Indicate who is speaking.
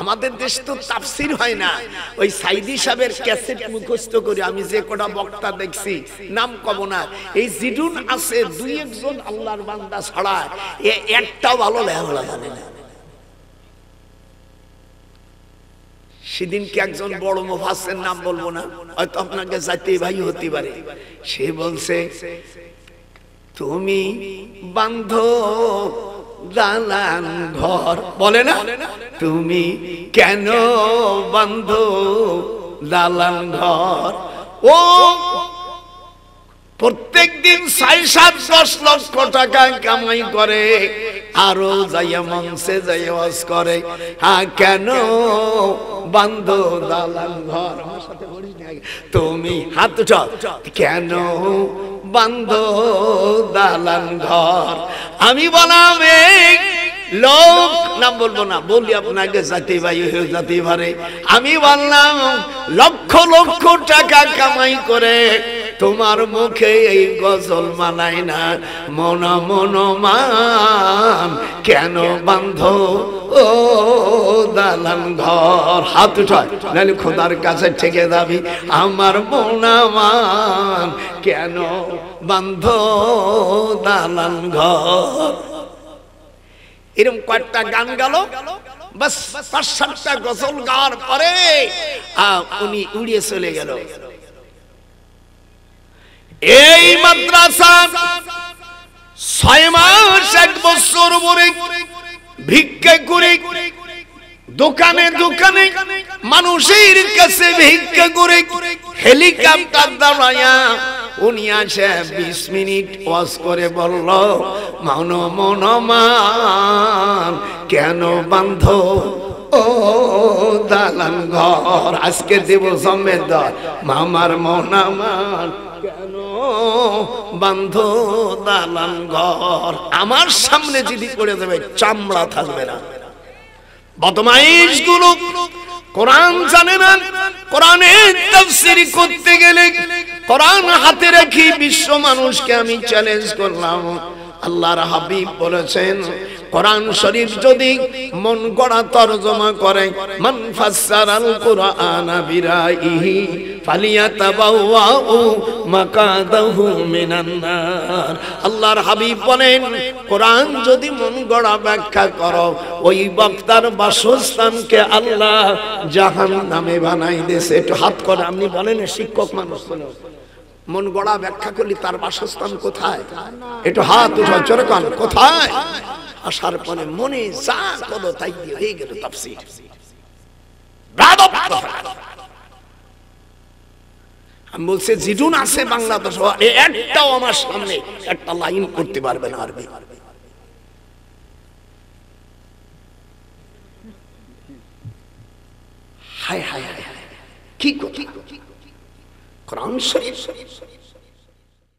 Speaker 1: আমাদের দেশ তো তাফসীর হয় না, ওই সাইদি সাহেবের ক্যাসেট মুখস্থ করে আমি যে কটা বক্তা দেখছি নাম কব না, এই জিডুন আছে দুই একজন আল্লাহর বান্দা ছাড়া একটাও ভালো লেখাপড়া জানে না। সেদিন কি একজন বড় মুফাসসির, নাম বলবো না, হয়তো আপনাকে জাতীয় ভাই হতে পারে, সে বলছে তুমি বান্ধো দালান ঘর, বলে না তুমি কেন বান্ধো দালান ঘর। ও প্রত্যেক দিন ৬-৭-১০ লক্ষ টাকা কামাই করে, আরো যাইয়া মঞ্চে যাইয়া ওয়াজ করে, কেন বান্ধো দালান ঘর। আমার সাথে বলিস না, তুমি হাত উঠাও, কেন বান্ধো দালান ঘর। আমি বললাম এই লোক, নাম বলবো না, বলি আপনাকে জাতি ভাই হয়ে জাতি ভারে, আমি বললাম লক্ষ লক্ষ টাকা কামাই করে তোমার মুখে এই গজল মানায় না, মন মন মান কেন বান্ধো ও দালান ঘর। হাত উঠায় নাহলে খোদার কাছে ঠেকে যাবি, আমার মন মান কেন বান্ধো দালান ঘর। এরকম কয়েকটা গান গেল, বাস ৫-৭টা গজল গাওয়ার পরে উনি উড়িয়ে চলে গেল। এই মাদ্রাসা ৬ মাস ১ বছর পরে ভিক্ষা করে দোকানে দোকানে মানুষের কাছে ভিক্ষা করে হেলিকপ্টার দাঁড়ায়া উনি আসে ২০ মিনিট ওয়াজ করে বলল, মন মন মান কেন বান্ধো ও দালান ঘর। আজকে দেব জমেদার মামার মন মান কেন বান্ধো দালান ঘর। আমার সামনে যদি করে দেবে চামড়া থাকবে না। বদমাইশ গুলো কোরআন জানে না, কোরআনের তাফসীর করতে গেলে কোরআন হাতে রাখি বিশ্ব মানুষকে আমি চ্যালেঞ্জ করলাম। আল্লাহর হাবিব বলেছেন, কোরআন শরীফ যদি মন গড়া তরজমা করে, মান ফাসসারাল কুরআনা বিরাইহি ফালিয়াতাবাওয়াউ মাকাদাহু মিনান নার। আল্লাহর হাবিব বলেন, কোরআন যদি মন গড়া ব্যাখ্যা করো, ওই বক্তার বাসস্থানকে আল্লাহ জাহান্নামে বানাই দেছে। একটু হাত করে আপনি বলেন, শিক্ষক মানুষ মন গড়া ব্যাখ্যা করলে তার বাসস্থান কোথায়? একটু হাত উঠাও, জোরে কান, কোথায়? আসার পরে মনে যা করো তাই দিয়ে হয়ে গেল তাফসীর। আমি বলছি জিডুন আছে বাংলাদেশ, একটাও আমার সামনে একটা লাইন করতে পারবে না আরবি। হায় হায় হায়, কি কথা! কোরআন শরীফ